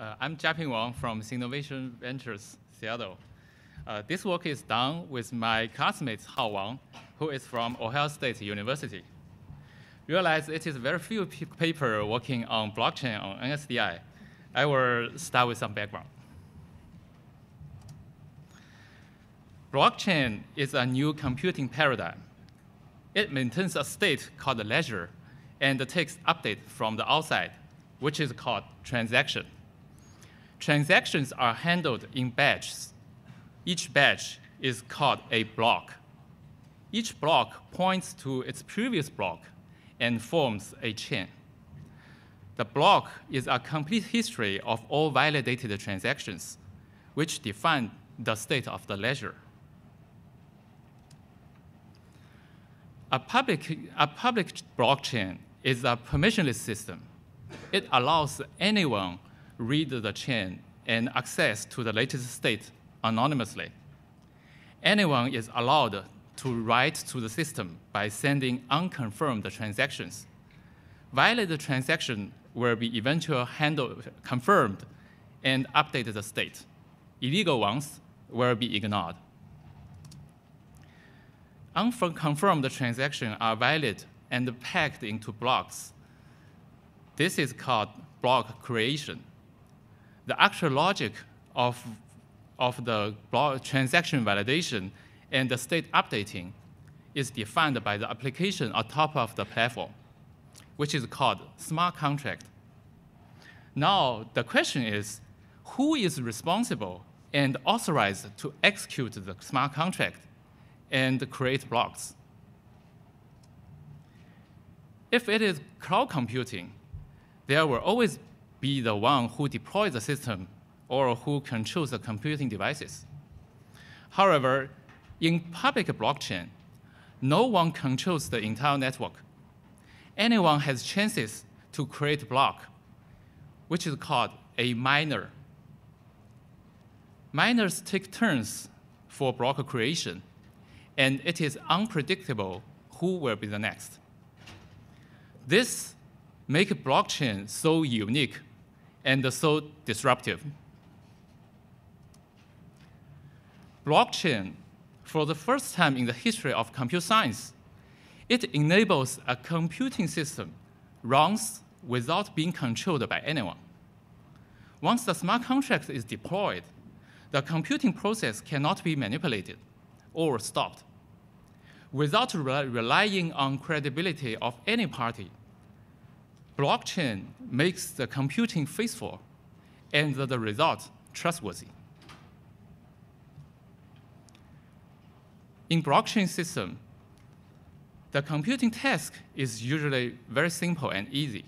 I'm Jiaping Wang from Sinovation Ventures, Seattle. This work is done with my classmate Hao Wang, who is from Ohio State University. Realize it is very few papers working on blockchain on NSDI. I will start with some background. Blockchain is a new computing paradigm. It maintains a state called ledger and takes update from the outside, which is called transaction. Transactions are handled in batches. Each batch is called a block. Each block points to its previous block and forms a chain. The block is a complete history of all validated transactions, which define the state of the ledger. A public blockchain is a permissionless system. It allows anyone read the chain and access to the latest state anonymously. Anyone is allowed to write to the system by sending unconfirmed transactions. Valid transaction will be eventually confirmed and update the state. Illegal ones will be ignored. Unconfirmed transactions are valid and packed into blocks. This is called block creation. The actual logic of the block transaction validation and the state updating is defined by the application on top of the platform, which is called smart contract. Now, the question is, who is responsible and authorized to execute the smart contract and create blocks? If it is cloud computing, there will always be the one who deploys the system or who controls the computing devices. However, in public blockchain, no one controls the entire network. Anyone has chances to create a block, which is called a miner. Miners take turns for block creation, and it is unpredictable who will be the next. This makes blockchain so unique and so disruptive. Blockchain, for the first time in the history of computer science, it enables a computing system runs without being controlled by anyone. Once the smart contract is deployed, the computing process cannot be manipulated or stopped. Without relying on credibility of any party, blockchain makes the computing faithful and the result trustworthy. In blockchain system, the computing task is usually very simple and easy.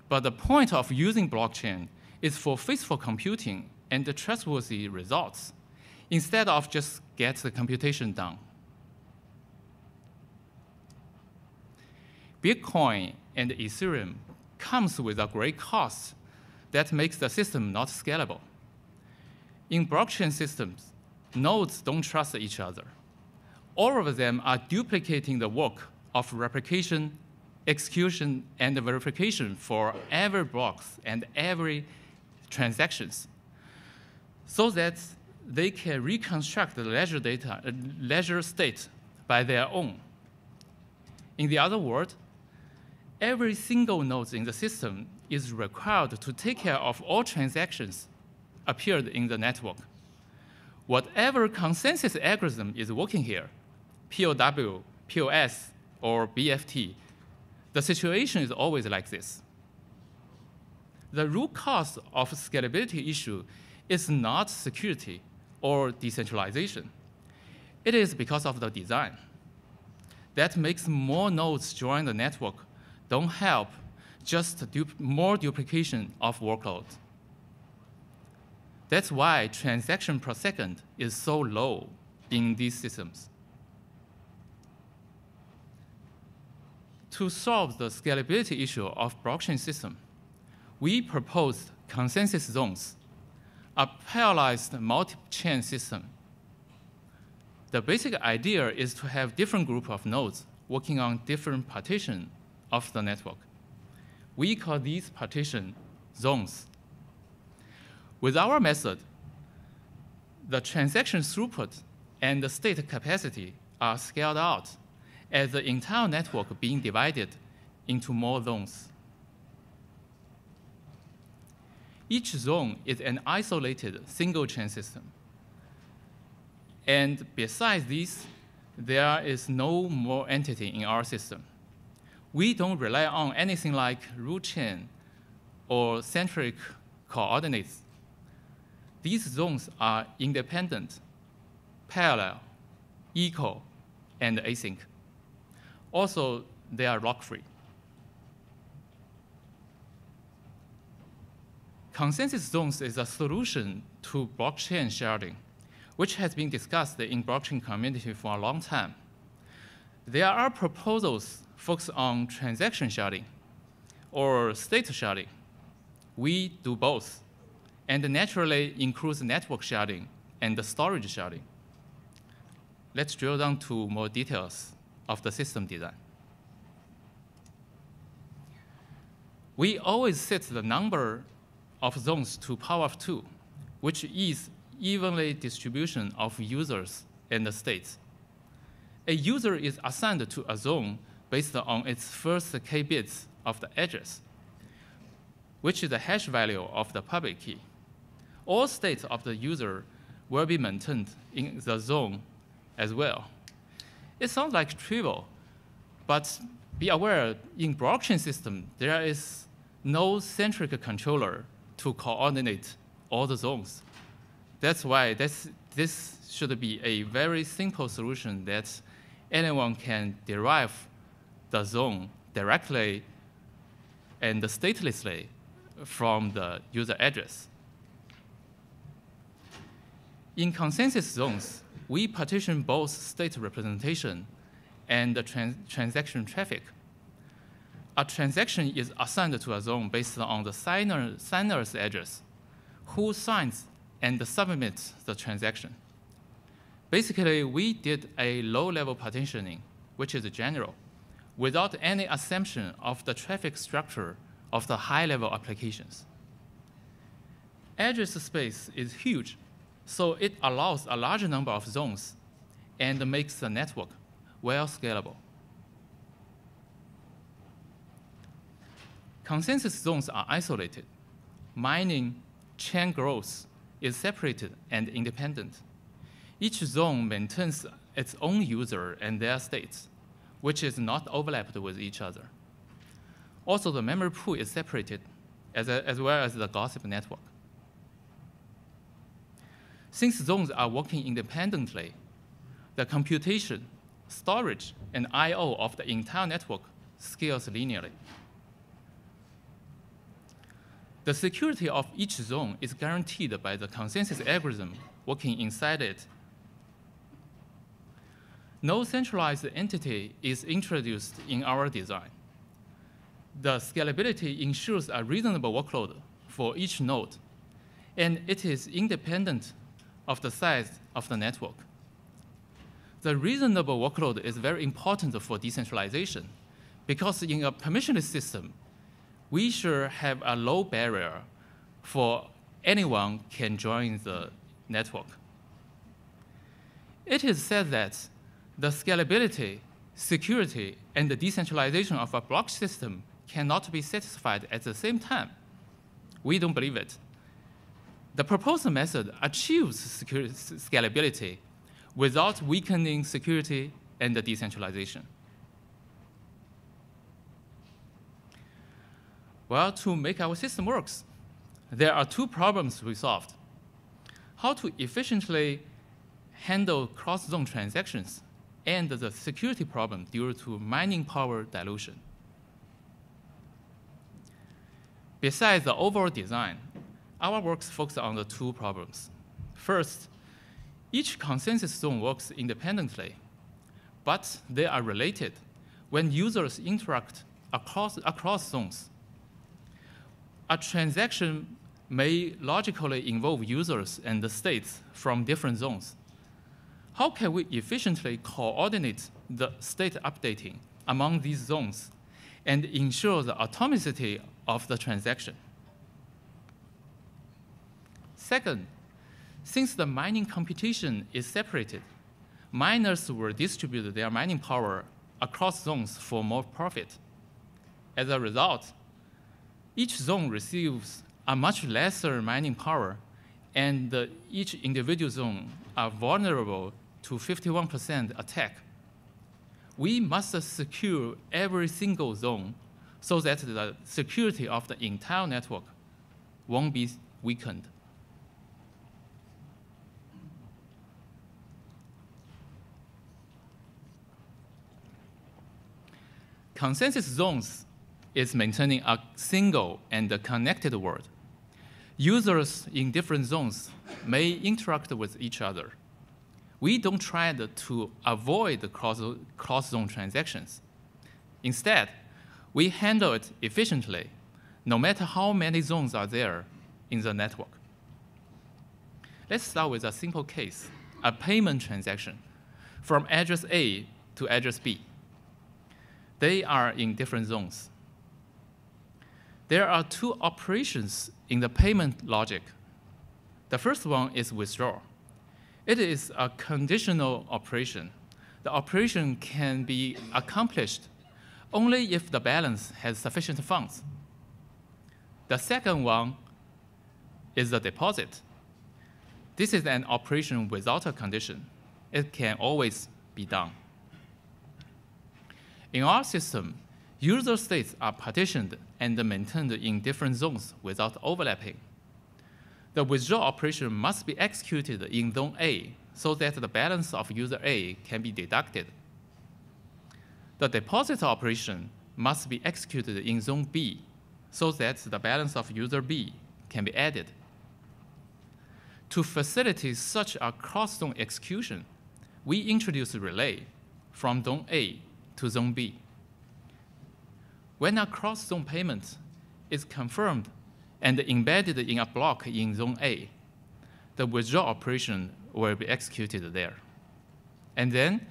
But the point of using blockchain is for faithful computing and the trustworthy results, instead of just get the computation done. Bitcoin and Ethereum comes with a great cost that makes the system not scalable. In blockchain systems, nodes don't trust each other. All of them are duplicating the work of replication, execution, and verification for every block and every transactions, so that they can reconstruct the ledger state by their own. In the other words, every single node in the system is required to take care of all transactions appeared in the network. Whatever consensus algorithm is working here, POW, POS, or BFT, the situation is always like this. The root cause of scalability issue is not security or decentralization. It is because of the design. That makes more nodes join the network don't help, just more duplication of workload. That's why transaction per second is so low in these systems. To solve the scalability issue of blockchain system, we proposed consensus zones, a parallelized multi-chain system. The basic idea is to have different group of nodes working on different partitions of the network. We call these partition zones. With our method, the transaction throughput and the state capacity are scaled out as the entire network being divided into more zones. Each zone is an isolated single-chain system. And besides this, there is no more entity in our system. We don't rely on anything like root chain or centric coordinates. These zones are independent, parallel, equal, and async. Also, they are lock-free. Consensus zones is a solution to blockchain sharding, which has been discussed in blockchain community for a long time. There are proposals focused on transaction sharding or state sharding. We do both, and naturally includes network sharding and storage sharding. Let's drill down to more details of the system design. We always set the number of zones to power of 2, which is evenly distribution of users and the states. A user is assigned to a zone based on its first k bits of the address, which is the hash value of the public key. All states of the user will be maintained in the zone as well. It sounds like trivial, but be aware, in blockchain system, there is no centric controller to coordinate all the zones. That's why this should be a very simple solution that anyone can derive the zone directly and statelessly from the user address. In consensus zones, we partition both state representation and the transaction traffic. A transaction is assigned to a zone based on the signer's address, who signs and submits the transaction. Basically, we did a low-level partitioning, which is general, without any assumption of the traffic structure of the high-level applications. Address space is huge, so it allows a large number of zones and makes the network well scalable. Consensus zones are isolated. Mining chain growth is separated and independent. Each zone maintains its own user and their states, which is not overlapped with each other. Also, the memory pool is separated, as well as the gossip network. Since zones are working independently, the computation, storage, and I/O of the entire network scales linearly. The security of each zone is guaranteed by the consensus algorithm working inside it. No centralized entity is introduced in our design. The scalability ensures a reasonable workload for each node, and it is independent of the size of the network. The reasonable workload is very important for decentralization, because in a permissionless system, we should have a low barrier for anyone can join the network. It is said that the scalability, security, and the decentralization of a block system cannot be satisfied at the same time. We don't believe it. The proposed method achieves scalability without weakening security and the decentralization. Well, to make our system work, there are two problems we solved. How to efficiently handle cross-zone transactions and the security problem due to mining power dilution. Besides the overall design, our works focus on the two problems. First, each consensus zone works independently, but they are related when users interact across zones. A transaction may logically involve users and the states from different zones. How can we efficiently coordinate the state updating among these zones and ensure the atomicity of the transaction? Second, since the mining computation is separated, miners will distribute their mining power across zones for more profit. As a result, each zone receives a much lesser mining power, and each individual zone are vulnerable to 51% attack. We must secure every single zone so that the security of the entire network won't be weakened. Consensus zones is maintaining a single and connected world. Users in different zones may interact with each other. We don't try to avoid cross-zone transactions. Instead, we handle it efficiently, no matter how many zones are there in the network. Let's start with a simple case, a payment transaction from address A to address B. They are in different zones. There are two operations in the payment logic. The first one is withdraw. It is a conditional operation. The operation can be accomplished only if the balance has sufficient funds. The second one is the deposit. This is an operation without a condition. It can always be done. In our system, user states are partitioned and maintained in different zones without overlapping. The withdraw operation must be executed in zone A so that the balance of user A can be deducted. The deposit operation must be executed in zone B so that the balance of user B can be added. To facilitate such a cross-zone execution, we introduce a relay from zone A to zone B. When a cross-zone payment is confirmed and embedded in a block in zone A, the withdraw operation will be executed there. And then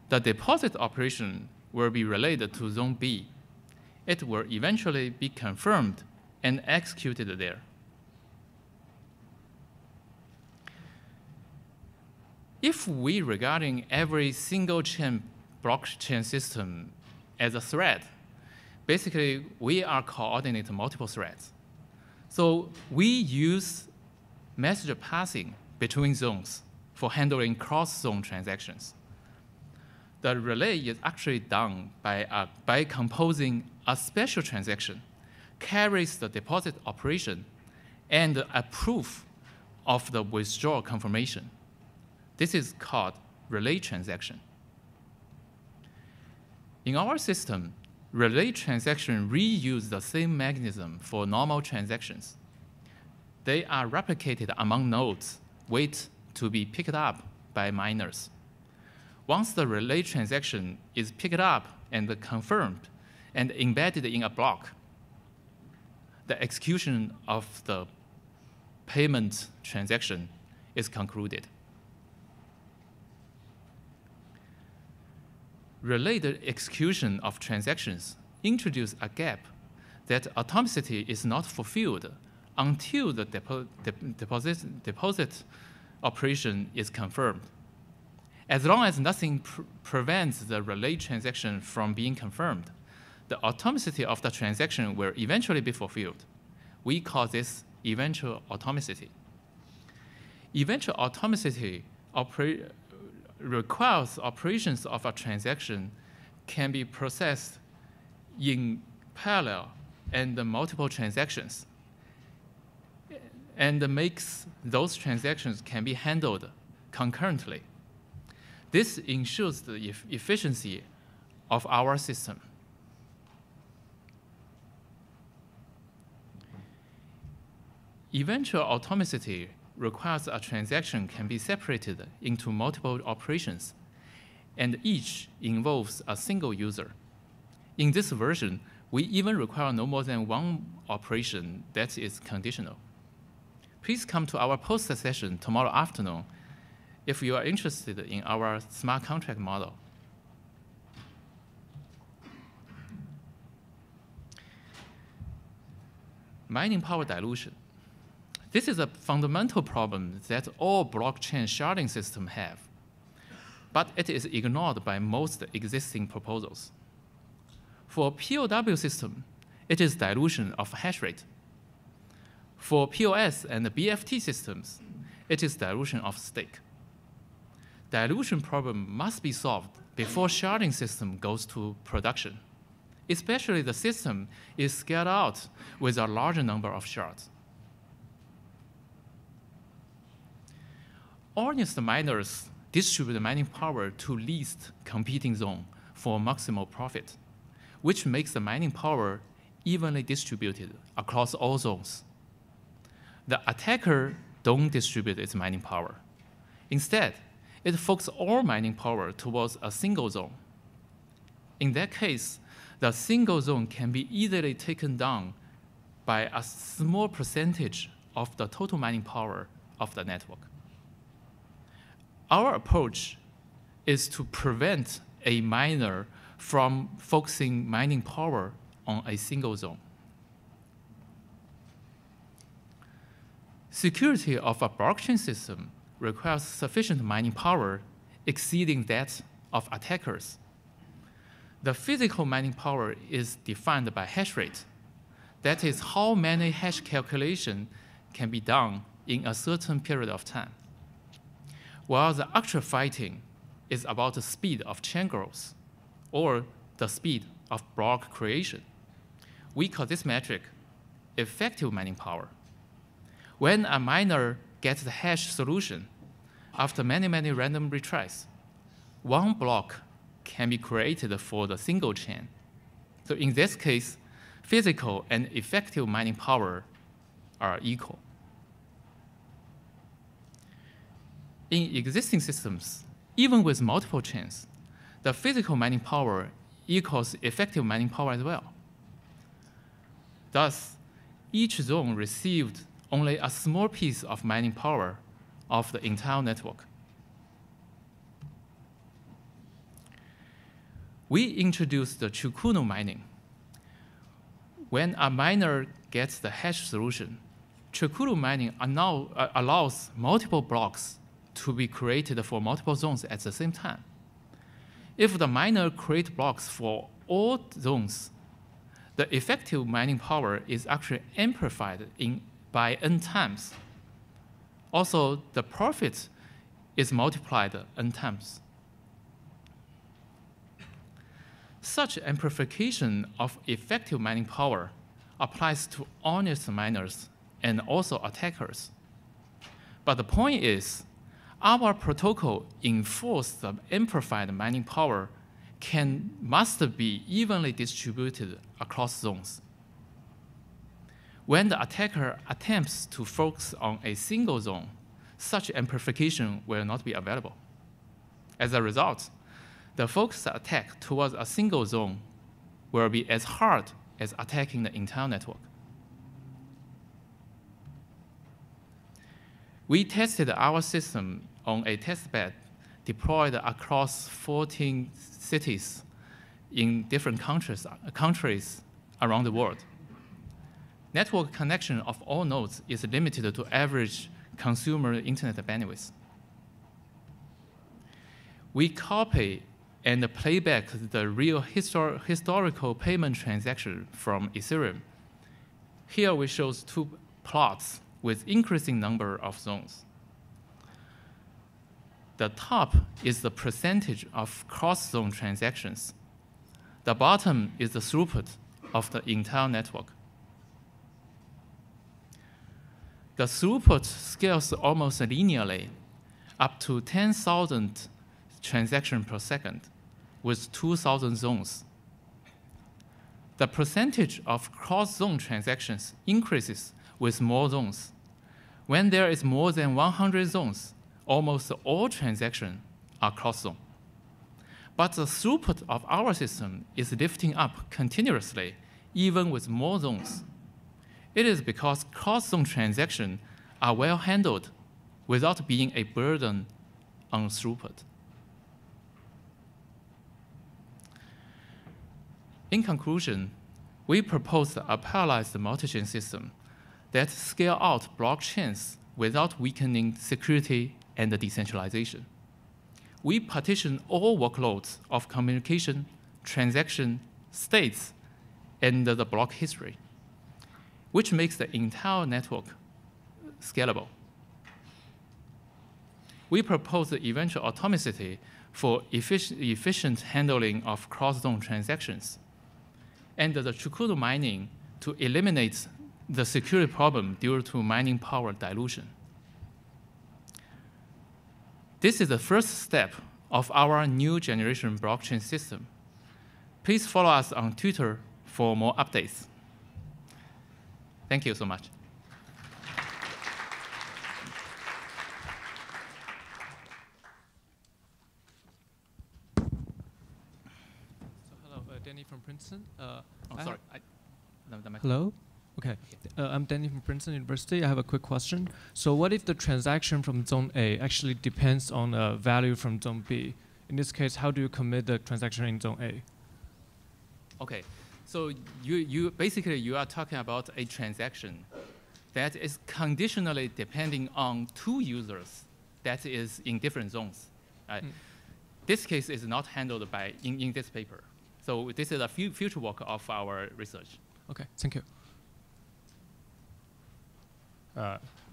the deposit operation will be relayed to zone B. It will eventually be confirmed and executed there. If we regarding every single chain blockchain system as a thread, basically we are coordinating multiple threads. So we use message passing between zones for handling cross-zone transactions. The relay is actually done by composing a special transaction, carries the deposit operation, and a proof of the withdrawal confirmation. This is called relay transaction. In our system, relay transaction reuse the same mechanism for normal transactions. They are replicated among nodes, wait to be picked up by miners. Once the relay transaction is picked up and confirmed and embedded in a block, the execution of the payment transaction is concluded. Related execution of transactions introduce a gap that atomicity is not fulfilled until the deposit operation is confirmed. As long as nothing prevents the relay transaction from being confirmed, the atomicity of the transaction will eventually be fulfilled. We call this eventual atomicity. Eventual atomicity requires operations of a transaction can be processed in parallel and multiple transactions, and makes those transactions can be handled concurrently. This ensures the efficiency of our system. Eventual atomicity requires a transaction can be separated into multiple operations, and each involves a single user. In this version, we even require no more than one operation that is conditional. Please come to our poster session tomorrow afternoon if you are interested in our smart contract model. Mining power dilution. This is a fundamental problem that all blockchain sharding systems have, but it is ignored by most existing proposals. For POW system, it is dilution of hash rate. For POS and BFT systems, it is dilution of stake. Dilution problem must be solved before sharding system goes to production, especially the system is scaled out with a larger number of shards. Honest miners distribute mining power to least competing zone for maximal profit, which makes the mining power evenly distributed across all zones. The attacker don't distribute its mining power. Instead, it focuses all mining power towards a single zone. In that case, the single zone can be easily taken down by a small percentage of the total mining power of the network. Our approach is to prevent a miner from focusing mining power on a single zone. Security of a blockchain system requires sufficient mining power exceeding that of attackers. The physical mining power is defined by hash rate. That is how many hash calculation can be done in a certain period of time. While the actual fighting is about the speed of chain growth or the speed of block creation. We call this metric effective mining power. When a miner gets the hash solution, after many, many random retries, one block can be created for the single chain. So in this case, physical and effective mining power are equal. In existing systems, even with multiple chains, the physical mining power equals effective mining power as well. Thus, each zone received only a small piece of mining power of the entire network. We introduced the Chiku No Mining. When a miner gets the hash solution, Chiku No Mining allows multiple blocks to be created for multiple zones at the same time. If the miner creates blocks for all zones, the effective mining power is actually amplified by n times. Also, the profit is multiplied n times. Such amplification of effective mining power applies to honest miners and also attackers. But the point is, our protocol enforces the amplified mining power must be evenly distributed across zones. When the attacker attempts to focus on a single zone, such amplification will not be available. As a result, the focused attack towards a single zone will be as hard as attacking the entire network. We tested our system on a testbed deployed across 14 cities in different countries around the world. Network connection of all nodes is limited to average consumer internet bandwidth. We copy and play back the real historical payment transaction from Ethereum. Here we show two plots with increasing number of zones. The top is the percentage of cross-zone transactions. The bottom is the throughput of the entire network. The throughput scales almost linearly up to 10,000 transactions per second with 2,000 zones. The percentage of cross-zone transactions increases with more zones. When there is more than 100 zones, almost all transactions are cross-zone. But the throughput of our system is lifting up continuously, even with more zones. It is because cross-zone transactions are well handled without being a burden on throughput. In conclusion, we proposed a parallelized multi-chain system that scale out blockchains without weakening security and decentralization. We partition all workloads of communication, transaction, states, and the block history, which makes the entire network scalable. We propose the eventual atomicity for efficient handling of cross-zone transactions, and the Chiku No Mining to eliminate the security problem due to mining power dilution. This is the first step of our new generation blockchain system. Please follow us on Twitter for more updates. Thank you so much. Danny from Princeton. Sorry. Hello? Okay. I'm Danny from Princeton University. I have a quick question. So what if the transaction from zone A actually depends on a value from zone B? In this case, how do you commit the transaction in zone A? Okay. So you basically you are talking about a transaction that is conditionally depending on two users that is in different zones. This case is not handled by in this paper. So this is a future work of our research. Okay, thank you.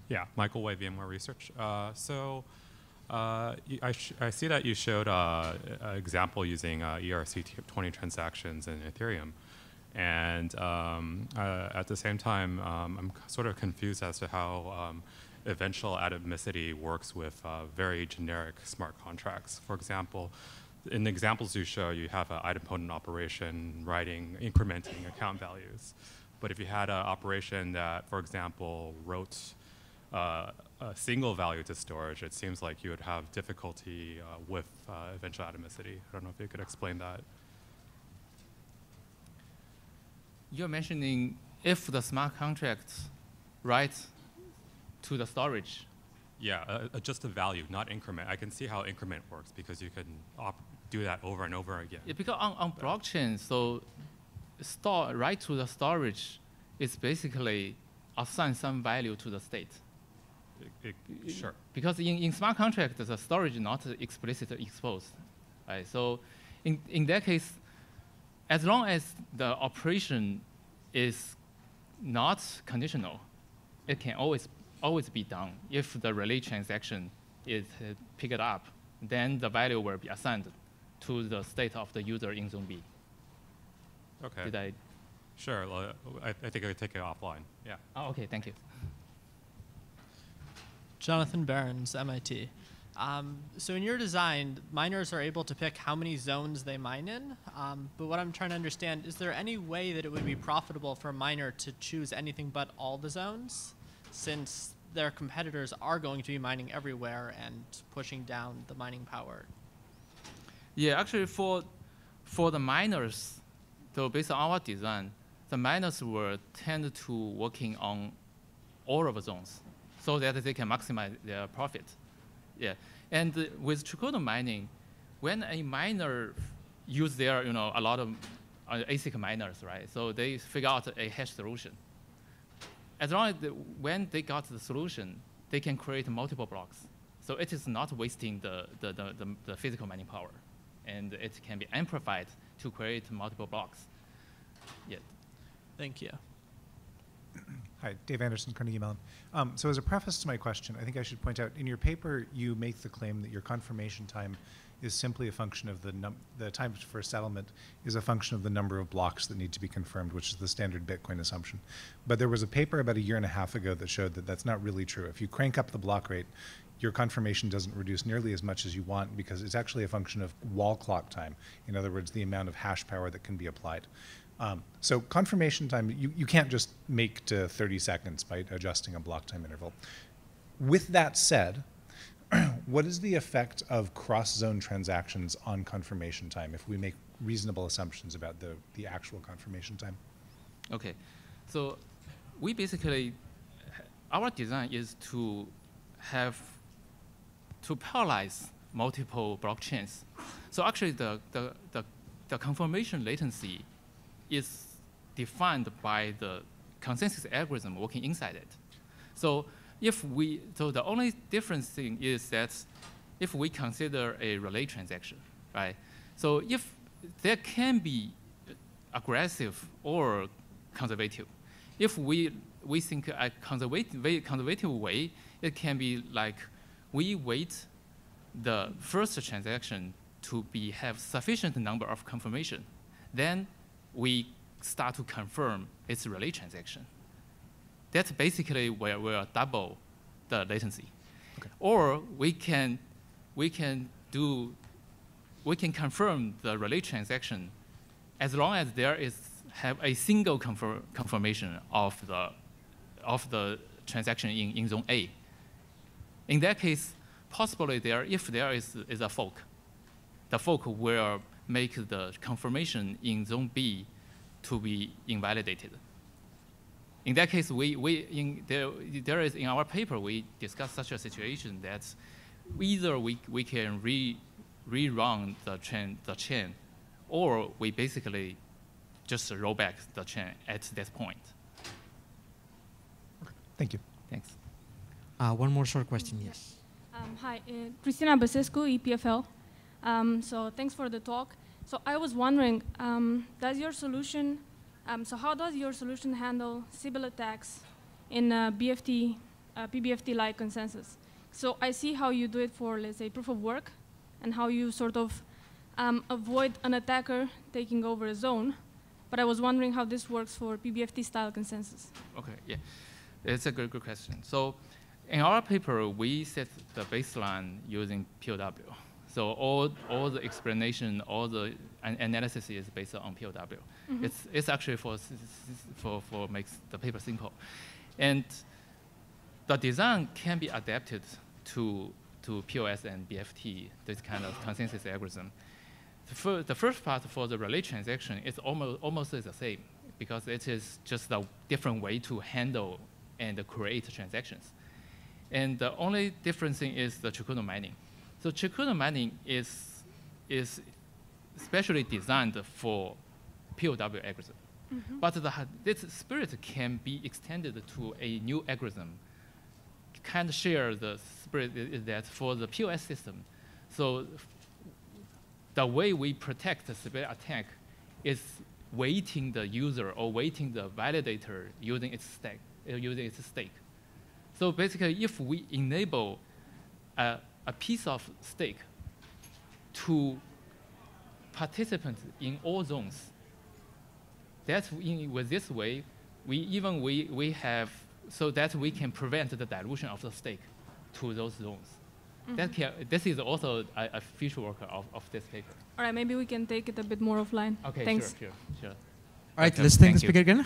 Yeah, Michael Wei, VMware Research. I see that you showed an example using ERC20 transactions in Ethereum. And at the same time, I'm sort of confused as to how eventual atomicity works with very generic smart contracts. For example, in the examples you show, you have an idempotent operation writing, incrementing account values. But if you had an operation that, for example, wrote a single value to storage, it seems like you would have difficulty with eventual atomicity. I don't know if you could explain that. You're mentioning if the smart contract writes to the storage. Yeah, just a value, not increment. I can see how increment works because you can do that over and over again. Yeah, because on blockchain, so write to the storage is basically assign some value to the state. Sure. Because in smart contract, the storage is not explicitly exposed. Right? So in that case, as long as the operation is not conditional, it can always be done. If the relay transaction is picked up, then the value will be assigned to the state of the user in zone B. Okay. Did I? Sure. Well, I think I could take it offline. Yeah. Oh, okay. Thank you. Jonathan Behrens, MIT. So in your design, miners are able to pick how many zones they mine in. But what I'm trying to understand, is there any way that it would be profitable for a miner to choose anything but all the zones, since their competitors are going to be mining everywhere and pushing down the mining power? Yeah, actually for the miners, so based on our design, the miners will tend to working on all of the zones so that they can maximize their profit. Yeah, and with Chiku No Mining, when a miner use their, a lot of ASIC miners, right? So they figure out a hash solution. As long as when they got the solution, they can create multiple blocks. So it is not wasting the physical mining power, and it can be amplified to create multiple blocks. Yeah. Thank you. Hi, Dave Anderson, Carnegie Mellon. So as a preface to my question, I think I should point out, in your paper, you make the claim that your confirmation time is simply a function of the time for settlement is a function of the number of blocks that need to be confirmed, which is the standard Bitcoin assumption. But there was a paper about 1.5 years ago that showed that that's not really true. If you crank up the block rate, your confirmation doesn't reduce nearly as much as you want because it's actually a function of wall clock time. In other words, the amount of hash power that can be applied. So confirmation time, you can't just make to 30 seconds by adjusting a block time interval. With that said, what is the effect of cross-zone transactions on confirmation time if we make reasonable assumptions about the actual confirmation time? Okay, so we basically, our design is to parallelize multiple blockchains. So actually the confirmation latency is defined by the consensus algorithm working inside it. So the only difference thing is that if we consider a relay transaction, right? So if there can be aggressive or conservative, if we think a conservative way, it can be like we wait the first transaction to have sufficient number of confirmation, then we start to confirm its relay transaction. That's basically where we'll double the latency. Okay. Or we can confirm the relay transaction as long as there have a single confirmation of the transaction in zone A. In that case, possibly if there is a fork, the fork will make the confirmation in zone B to be invalidated. In that case, there is in our paper we discuss such a situation that either we can rerun the chain, or we basically just roll back the chain at this point. Okay. Thank you. Thanks. One more short question, yes. Hi, Christina Basescu, EPFL. So thanks for the talk. So I was wondering, does your solution, how does your solution handle Sybil attacks in BFT, PBFT-like consensus? So I see how you do it for, let's say, proof of work, and how you sort of avoid an attacker taking over a zone. But I was wondering how this works for PBFT-style consensus. Okay, yeah, it's a good question. So in our paper, we set the baseline using POW. So all the explanation, all the analysis is based on POW. Mm-hmm. It's actually for makes the paper simple, and the design can be adapted to POS and BFT, this kind of consensus algorithm. The first part for the relay transaction is almost the same, because it is just a different way to handle and create transactions. And the only difference thing is the Chiku No Mining. So Chiku No Mining is specially designed for POW algorithm. Mm-hmm. But this spirit can be extended to a new algorithm. Kind of share the spirit is that for the POS system, so the way we protect the Sybil attack is weighting the user or weighting the validator using its stake. So basically, if we enable a piece of stake to participants in all zones, with this way, we have so that we can prevent the dilution of the stake to those zones. Mm-hmm. This is also a future work of this paper. All right, maybe we can take it a bit more offline. Okay, thanks. Sure. All right, let's thank the speaker again.